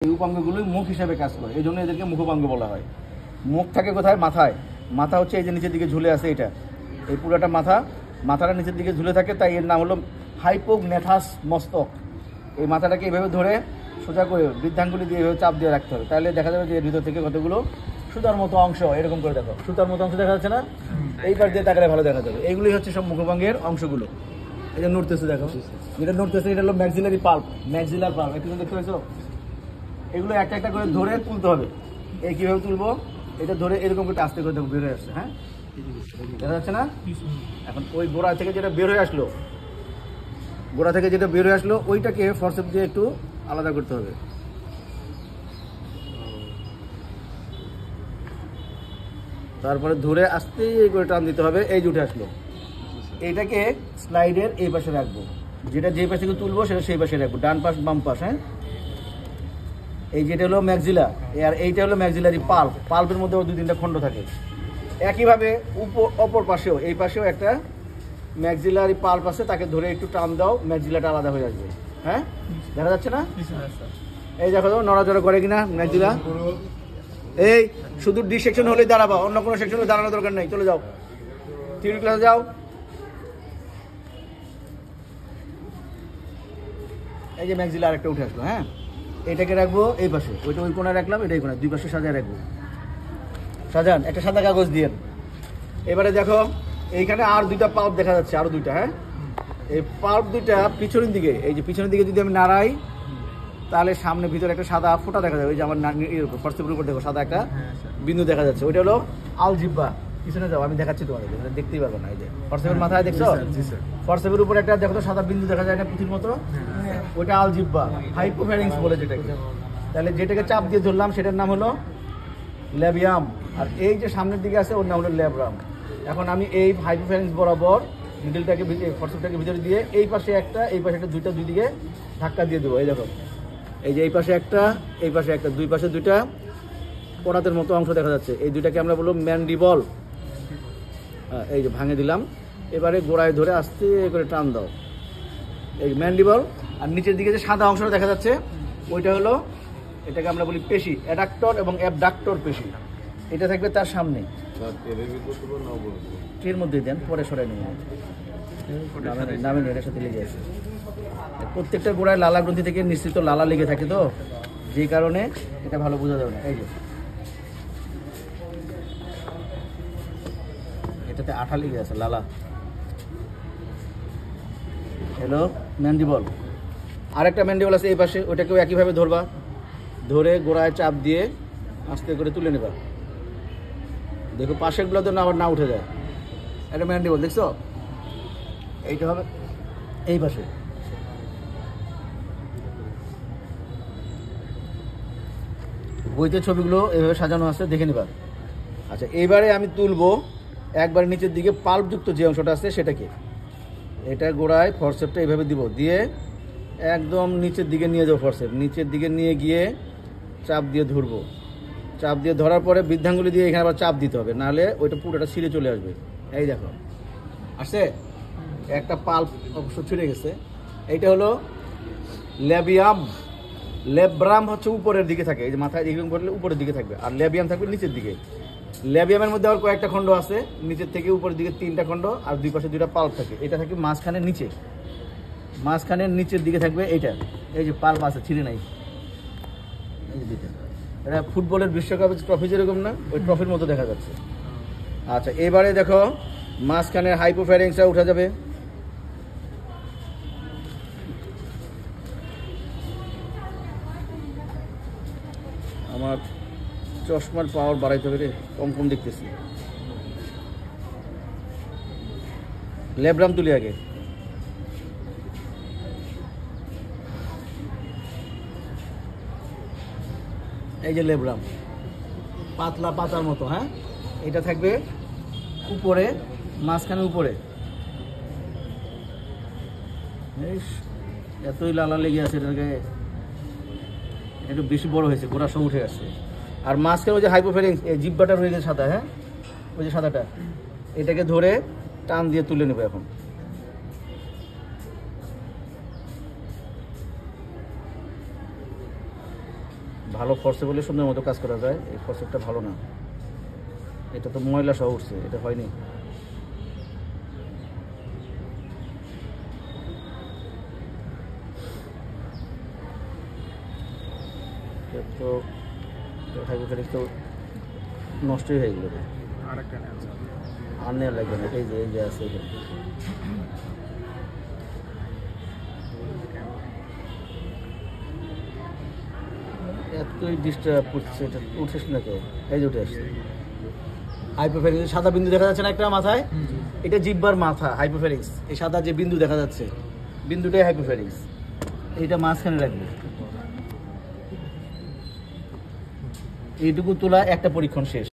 এই উপাঙ্গগুলোই মুখ হিসেবে কাজ করে, এই জন্য এদেরকে মুখোপাঙ্গ বলা হয়। মুখ থাকে কোথায়? মাথায়। মাথা হচ্ছে এই যে নিচের দিকে ঝুলে আছে, এটা এই পুরোটা মাথাটা নিচের দিকে ঝুলে থাকে, তাই এর নাম হলো হাইপোগনেথাস মস্তক। এই মাথাটাকে এভাবে ধরে সোজা করে বৃদ্ধাঙ্গুলি দিয়ে এভাবে চাপ দিয়ে রাখতে হবে, তাহলে দেখা যাবে যে এর ভিতর থেকে কতগুলো সুতার মতো অংশ, এরকম করে দেখো সুতার মতো অংশ দেখা যাচ্ছে না? এই পাশ দিয়ে তাকালে ভালো দেখা যাবে। এইগুলি হচ্ছে সব মুখোপাঙ্গের অংশগুলো। এই যে নড়তেছে, দেখো যেটা নড়তেছে এটা হলো ম্যাক্সিলারি পাল্প, ম্যাক্সিলার পাল্প। একটু দেখতে পেয়েছো? এগুলো একটা একটা করে ধরে তুলতে হবে। এই কীভাবে তুলবো? এটা ধরে এরকম করে আস্তে করে দেখো বের হয়ে আসছে। হ্যাঁ, দেখা যাচ্ছে না? এখন ওই গোড়া থেকে যেটা বের হয়ে আসলো, ওইটাকে ফরসেপ দিয়ে একটু আলাদা করতে হবে। তারপরে ধরে আস্তে করে টান দিতে হবে। এই যে উঠে আসলো, এইটাকে স্লাইডের এই পাশে রাখবো, যেটা যে পাশে তুলবো সেটা সেই পাশে রাখবো, ডান পাশ বাম পাশ। হ্যাঁ, এই যেটা হলো ম্যাক্সিলা, আর এইটা হলো ম্যাক্সিলারি পাল্প। পাল্পের মধ্যে দুই তিনটা খণ্ড থাকে। একইভাবে অপর পাশেও, এই পাশেও একটা ম্যাক্সিলারি পাল্প আছে, তাকে ধরে একটু টান দাও, ম্যাক্সিলাটা আলাদা হয়ে আসবে। হ্যাঁ, দেখা যাচ্ছে না? এই দেখো নড়াচড়া করে কিনা ম্যাক্সিলা। এই শুধু ডি সেকশন হলেই দাঁড়াবা, অন্য কোনো সেকশনে দাঁড়ানোর দরকার নেই। চলে যাও, থিওরি ক্লাসে যাও। এই যে ম্যাক্সিলা আরেকটা উঠে আসলো। হ্যাঁ, এটাকে রাখবো এই পাশে, ওইটা ওই কোণায় রাখলাম, এটা এই কোণায়, দুই পাশে সাজায় রাখবো। সাজান একটা সাদা কাগজ দিয়ে। এবারে দেখো এইখানে আর দুইটা পাল্প দেখা যাচ্ছে, আরো দুইটা। হ্যাঁ, এই পাল্প দুইটা পিছনের দিকে, এই যে পিছনের দিকে যদি আমি নাড়াই, তাহলে সামনে ভিতরে একটা সাদা ফোঁটা দেখা যাবে। ওই যে আমার ফরসেপের উপর দেখো সাদা একটা বিন্দু দেখা যাচ্ছে, ওইটা হলো আলজিব্বা। পিছনে যাও, আমি দেখাচ্ছি তোমাদের, দেখতেই পারবো না। এই যে ফরসেপের মাথায় দেখছো, ফরসেপের উপর একটা দেখো তো সাদা বিন্দু দেখা যায় না পুঁথির মতো, ওইটা আলজিব্বা, হাইপোফ্যারিংস বলে যেটাকে। তাহলে যেটাকে চাপ দিয়ে ধরলাম সেটার নাম হলো ল্যাবিয়াম, আর এই যে সামনের দিকে আছে ওর নাম হলো ল্যাব্রাম। এখন আমি এই হাইপোফ্যারিংস বরাবর মিডলটাকে ফরসেপটাকে ভিতরে দিয়ে এই পাশে একটা, এই পাশে একটা, দুই দিকে ধাক্কা দিয়ে দেবো। এই দেখো, এই যে এই পাশে একটা, এই পাশে একটা, দুই পাশে দুইটা পরাতের মতো অংশ দেখা যাচ্ছে। এই দুইটাকে আমরা বলবো ম্যান্ডিবল। এই যে ভাঙে দিলাম। এবারে গোড়ায় ধরে আস্তে করে টান দাও, এই ম্যান্ডিবল। আর নিচের দিকে যে সাদা অংশটা দেখা যাচ্ছে ওইটা হলো, এটাকে আমরা বলি পেশি, অ্যাডাক্টর এবং অ্যাবডাক্টর পেশি। এটা থাকবে তার সামনে। এর মধ্যে দেন, পরে সরাই নেব, নামে এটার সাথে লেগে আছে। প্রত্যেকটা গোড়ায় লালা গ্রন্থি থেকে নিশ্চিত লালা লেগে থাকে, তো যে কারণে এটা ভালো বোঝা যাবে না। এই যে এটাতে আঠা লেগে আছে, লালা। Hello, mandible. আরেকটা ম্যান্ডিবল আছে এই পাশে, ওটাকেও একইভাবে ধরবা, ধরে গোড়ায় চাপ দিয়ে আস্তে করে তুলে নেবা। দেখো পাশেরগুলো তো আবার না উঠে যায়। একটা ম্যান্ডিবল দেখছো, এইটা হবে এই পাশে। বইতে ছবিগুলো এইভাবে সাজানো আছে, দেখে নিবা। আচ্ছা, এইবারে আমি তুলবো একবার নিচের দিকে পাল্পযুক্ত যে অংশটা আছে সেটাকে। এটা গোড়ায় ফরসেপটা এইভাবে দিব, দিয়ে একদম নিচের দিকে নিয়ে যাবো। ফরসেপ নিচের দিকে নিয়ে গিয়ে চাপ দিয়ে ধরবো। চাপ দিয়ে ধরার পরে বৃদ্ধাঙ্গুলি দিয়ে এখানে আবার চাপ দিতে হবে, নাহলে ওইটা পুরোটা ছিঁড়ে চলে আসবে। এই দেখো আসছে, একটা পাল্প অবশ্য ছিঁড়ে গেছে। এইটা হলো ল্যাবিয়াম। ল্যাব্রাম হচ্ছে উপরের দিকে থাকে, এই যে মাথায় এরকম করলে উপরের দিকে থাকবে, আর ল্যাবিয়াম থাকবে নিচের দিকে। ল্যাবিয়ামের মধ্যে আবার কয়েকটা খণ্ড আছে, নিচের থেকে উপরের দিকে তিনটা খণ্ড, আর দুই পাশে দুইটা পাল্প থাকে। এটা থাকে মাঝখানের নিচে, মাঝখানের নিচের দিকে থাকবে এইটা। এই যে পাল্প আছে, ছিঁড়ে নাই, এই যে দুইটা। এটা ফুটবলের বিশ্বকাপের ট্রফি যেরকম না, ওই ট্রফির মতো দেখা যাচ্ছে। আচ্ছা, এবারে দেখো মাঝখানের হাইপোফ্যারিংসটা উঠা যাবে। আমার চশমার পাওয়ার বাড়াইতে হবে রে, কম কম দেখতেছি। ল্যাব্রাম তুলি আগে। এই যে ল্যাব্রাম, পাতলা পাতার মতো। হ্যাঁ, এটা থাকবে উপরে, মাঝখানে উপরে। এতই লালা লেগে আছে, এটাকে একটু বেশি বড় হয়েছে, গোড়া সব উঠে আসছে। আর মাঝখানে ওই যে হাইপোফ্যারিংস, এই জিব্বাটা রয়ে গেছে সাদা। হ্যাঁ, ওই যে সাদাটা, এটাকে ধরে টান দিয়ে তুলে নেবে এখন। ভালো ফর্সেবলে সুন্দর মতো কাজ করা যায়। এই ফর্সেপটা ভালো না, এটা তো ময়লা সহ উঠছে, এটা হয়নি। তো হাইপোফেরিক্স তো নষ্টই হয়ে গেল। আর নেওয়া লাগবে না, এই যে আছে এটা। এতই ডিস্টার্ব করছে, এটা উঠেস না তো, এই যে উঠে আসছে। হাইপোফেরিক্স সাদা বিন্দু দেখা যাচ্ছে না একটা মাথায়, এটা জিহ্বার মাথা হাইপোফেরিক্স। এই সাদা যে বিন্দু দেখা যাচ্ছে, বিন্দুটাই হাইপোফেরিক্স। এইটা মাঝখানে রাখবে। এইটুকু তোলা একটা পরীক্ষণ শেষ।